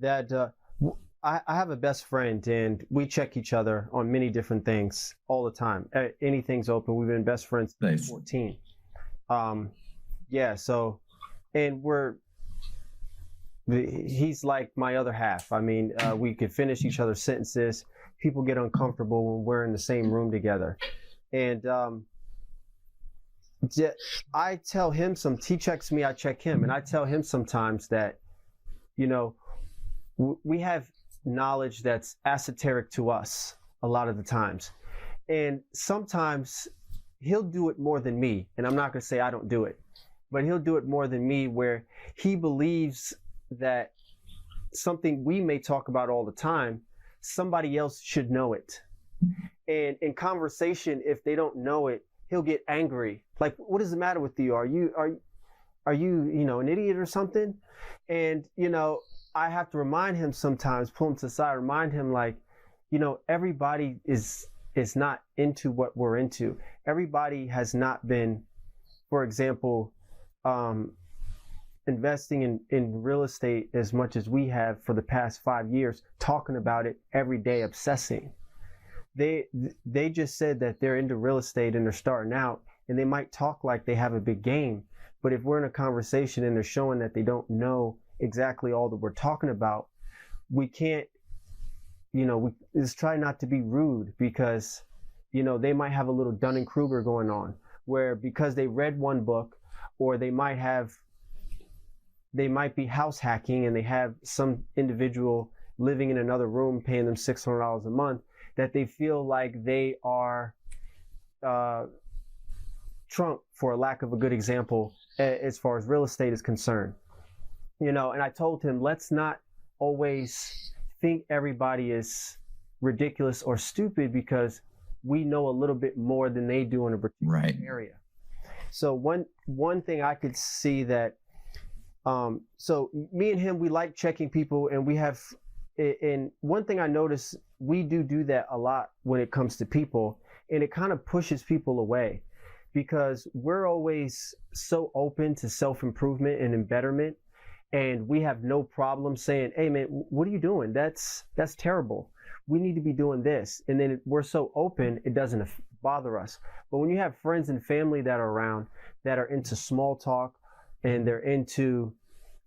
that I have a best friend, and we check each other on many different things all the time. Anything's open. We've been best friends since 14. Yeah. So, and he's like my other half. I mean, we could finish each other's sentences. People get uncomfortable when we're in the same room together. And I tell him he checks me, I check him. And I tell him sometimes that, you know, we have knowledge that's esoteric to us a lot of the times. And sometimes he'll do it more than me. And I'm not going to say I don't do it, but he'll do it more than me, where he believes that something we may talk about all the time, somebody else should know it. And in conversation, if they don't know it, he'll get angry. Like, what is the matter with you? Are you, you know, an idiot or something? And, you know, I have to remind him sometimes, pull him to the side, remind him, like, you know, everybody is not into what we're into. Everybody has not been, for example, investing in real estate as much as we have for the past 5 years, talking about it every day, obsessing. They just said that they're into real estate and they're starting out, and they might talk like they have a big game, but if we're in a conversation and they're showing that they don't know exactly all that we're talking about, we can't, you know, we just try not to be rude, because, you know, they might have a little Dunning-Kruger going on, where because they read one book, or they might be house hacking and they have some individual living in another room paying them $600 a month, that they feel like they are Trump, for a lack of a good example, as far as real estate is concerned. You know, and I told him, let's not always think everybody is ridiculous or stupid because we know a little bit more than they do in a particular area. So one thing I could see that, so me and him, we like checking people, and we have, and one thing I noticed, we do that a lot when it comes to people, and it kind of pushes people away, because we're always so open to self-improvement and betterment, and we have no problem saying, hey man, what are you doing? That's terrible. We need to be doing this. And then we're so open, it doesn't bother us. But when you have friends and family that are around, that are into small talk, and they're into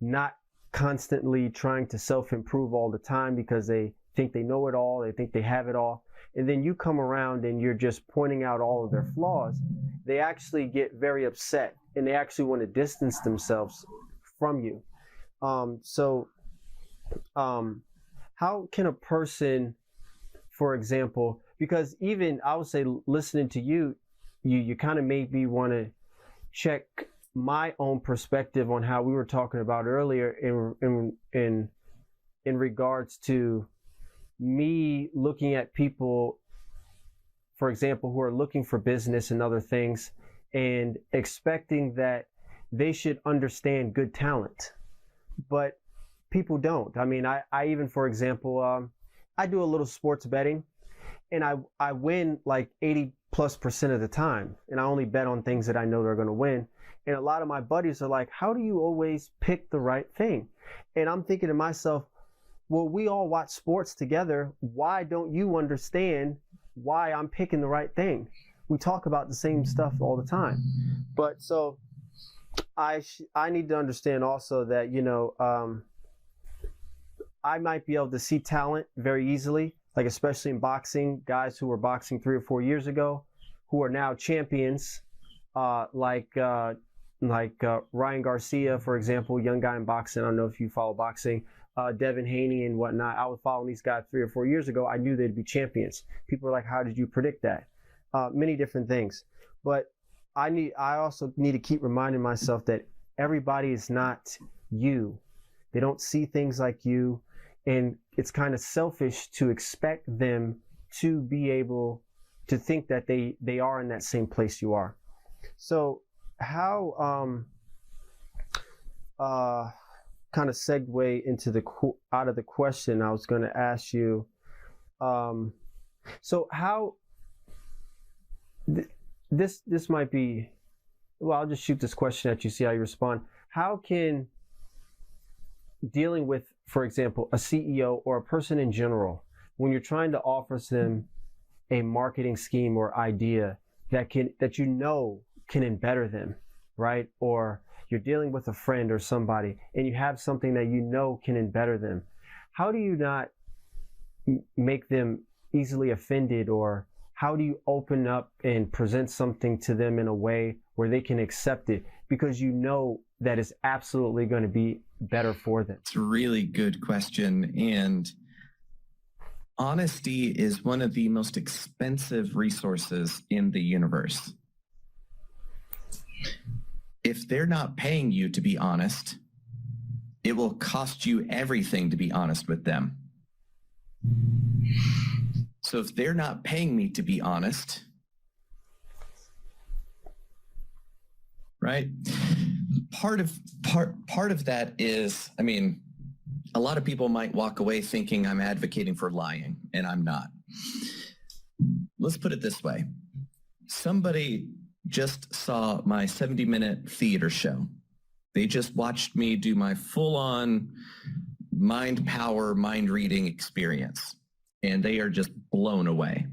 not constantly trying to self-improve all the time because they think they know it all, they think they have it all, and then you come around and you're just pointing out all of their flaws, they actually get very upset, and they actually want to distance themselves from you. How can a person, for example, because even I would say listening to you kind of made me want to check my own perspective on how we were talking about earlier in regards to me looking at people, for example, who are looking for business and other things, and expecting that they should understand good talent, but people don't. I mean, I even, for example, I do a little sports betting, and I win like 80+% of the time, and I only bet on things that I know they're going to win. And a lot of my buddies are like, how do you always pick the right thing? And I'm thinking to myself, well, we all watch sports together. Why don't you understand why I'm picking the right thing? We talk about the same stuff all the time. But so I need to understand also that, you know, I might be able to see talent very easily, like especially in boxing, guys who were boxing 3 or 4 years ago, who are now champions, like Ryan Garcia, for example, young guy in boxing. I don't know if you follow boxing. Devin Haney and whatnot. I was following these guys 3 or 4 years ago. I knew they'd be champions. People are like, how did you predict that? Many different things. But I also need to keep reminding myself that everybody is not you. They don't see things like you. And it's kind of selfish to expect them to be able to think that they are in that same place you are. So how kind of segue into out of the question I was going to ask you. So how this might be, well, I'll just shoot this question at you, see how you respond. How can dealing with for example, a CEO or a person in general, when you're trying to offer them a marketing scheme or idea that you know can embetter them, right? Or you're dealing with a friend or somebody and you have something that you know can embetter them, how do you not make them easily offended, or how do you open up and present something to them in a way where they can accept it because you know that it's absolutely going to be better for them? It's a really good question. And honesty is one of the most expensive resources in the universe. If they're not paying you to be honest, it will cost you everything to be honest with them. So if they're not paying me to be honest, right? Part of that is, I mean, a lot of people might walk away thinking I'm advocating for lying, and I'm not. Let's put it this way. Somebody just saw my 70-minute theater show. They just watched me do my full-on mind power, mind reading experience, and they are just blown away.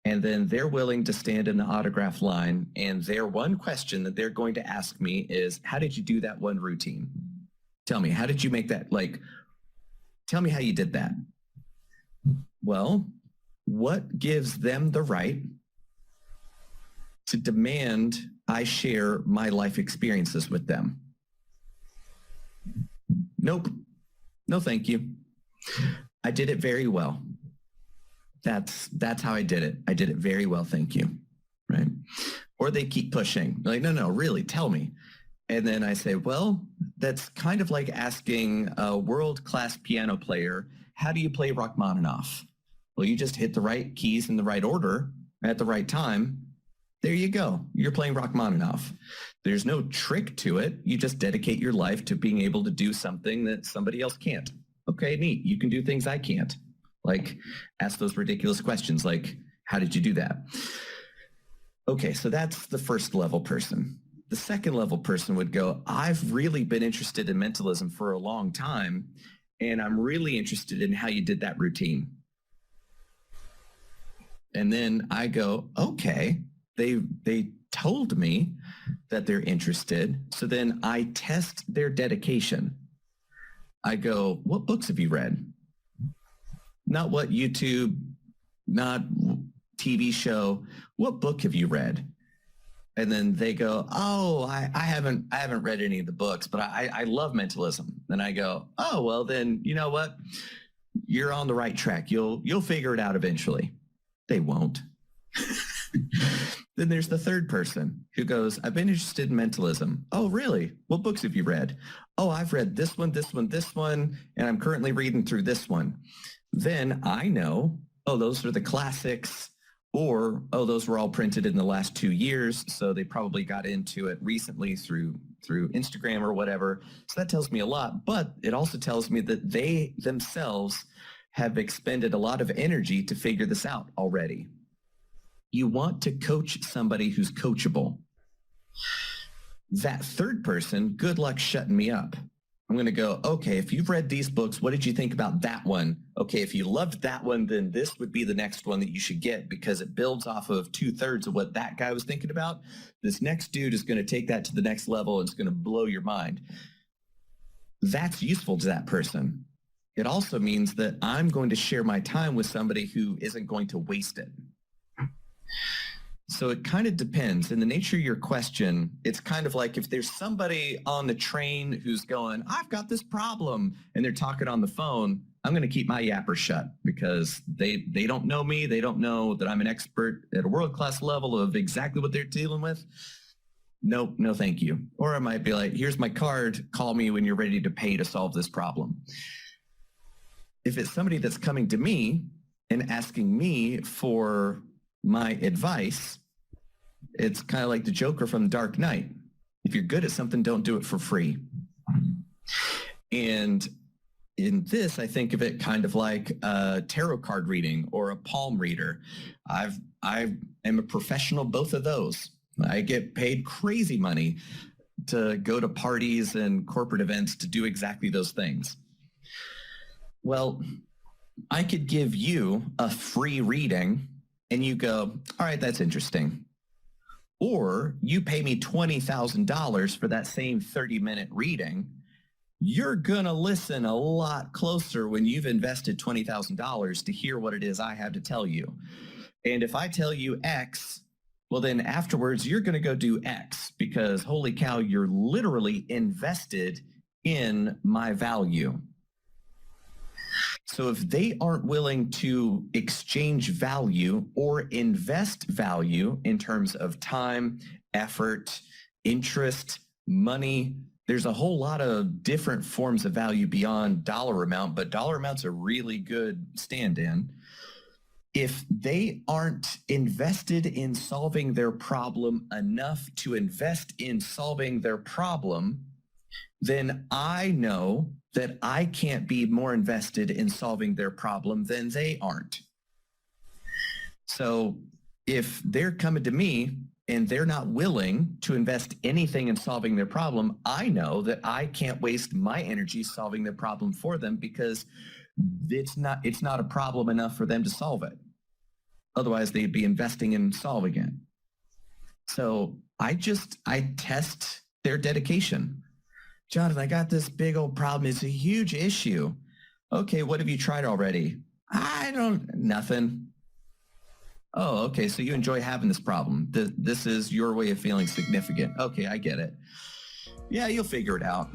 And then they're willing to stand in the autograph line, and their one question that they're going to ask me is, how did you do that one routine? Tell me, how did you make that, tell me how you did that. Well, what gives them the right to demand I share my life experiences with them? Nope. No, thank you. I did it very well. That's how I did it. I did it very well, thank you. Right? Or they keep pushing. Like, no, really, tell me. And then I say, well, that's kind of like asking a world-class piano player, how do you play Rachmaninoff? Well, you just hit the right keys in the right order at the right time. There you go. You're playing Rachmaninoff. There's no trick to it. You just dedicate your life to being able to do something that somebody else can't. Okay, neat. You can do things I can't. Like, ask those ridiculous questions like, how did you do that? Okay, so that's the first level person. The second level person would go, I've really been interested in mentalism for a long time, and I'm really interested in how you did that routine. And then I go, okay, they told me that they're interested. So then I test their dedication. I go, what books have you read? Not what YouTube, not TV show. What book have you read? And then they go, oh, I haven't read any of the books, but I love mentalism. And I go, oh, well, then you know what? You're on the right track. You'll figure it out eventually. They won't. Then there's the third person who goes, I've been interested in mentalism. Oh, really? What books have you read? Oh, I've read this one, this one, this one, and I'm currently reading through this one. Then I know, oh, those are the classics, or, oh, those were all printed in the last 2 years, so they probably got into it recently through Instagram or whatever. So that tells me a lot, but it also tells me that they themselves have expended a lot of energy to figure this out already. You want to coach somebody who's coachable. That third person, good luck shutting me up. I'm going to go, okay, if you've read these books, what did you think about that one? Okay, if you loved that one, then this would be the next one that you should get because it builds off of 2/3 of what that guy was thinking about. This next dude is going to take that to the next level and it's going to blow your mind. That's useful to that person. It also means that I'm going to share my time with somebody who isn't going to waste it. So it kind of depends. In the nature of your question, it's kind of like if there's somebody on the train who's going, I've got this problem, and they're talking on the phone, I'm going to keep my yapper shut because they don't know me. They don't know that I'm an expert at a world-class level of exactly what they're dealing with. Nope, no thank you. Or I might be like, here's my card. Call me when you're ready to pay to solve this problem. If it's somebody that's coming to me and asking me for my advice, it's kind of like the Joker from The Dark Knight. If you're good at something, don't do it for free. And in this, I think of it kind of like a tarot card reading or a palm reader. I am a professional, both of those. I get paid crazy money to go to parties and corporate events to do exactly those things. well, I could give you a free reading and you go, all right, that's interesting. Or you pay me $20,000 for that same 30-minute reading. You're going to listen a lot closer when you've invested $20,000 to hear what it is I have to tell you. And if I tell you X, well, then afterwards, you're going to go do X because holy cow, you're literally invested in my value. So if they aren't willing to exchange value or invest value in terms of time, effort, interest, money, there's a whole lot of different forms of value beyond dollar amount, but dollar amount's a really good stand-in. If they aren't invested in solving their problem enough to invest in solving their problem, then I know that I can't be more invested in solving their problem than they aren't. So if they're coming to me and they're not willing to invest anything in solving their problem, I know that I can't waste my energy solving their problem for them because it's not a problem enough for them to solve it. Otherwise, they'd be investing in solving it. So I test their dedication. Jonathan, I got this big old problem. It's a huge issue. Okay, what have you tried already? Nothing. Oh, okay, so you enjoy having this problem. This is your way of feeling significant. Okay, I get it. Yeah, you'll figure it out.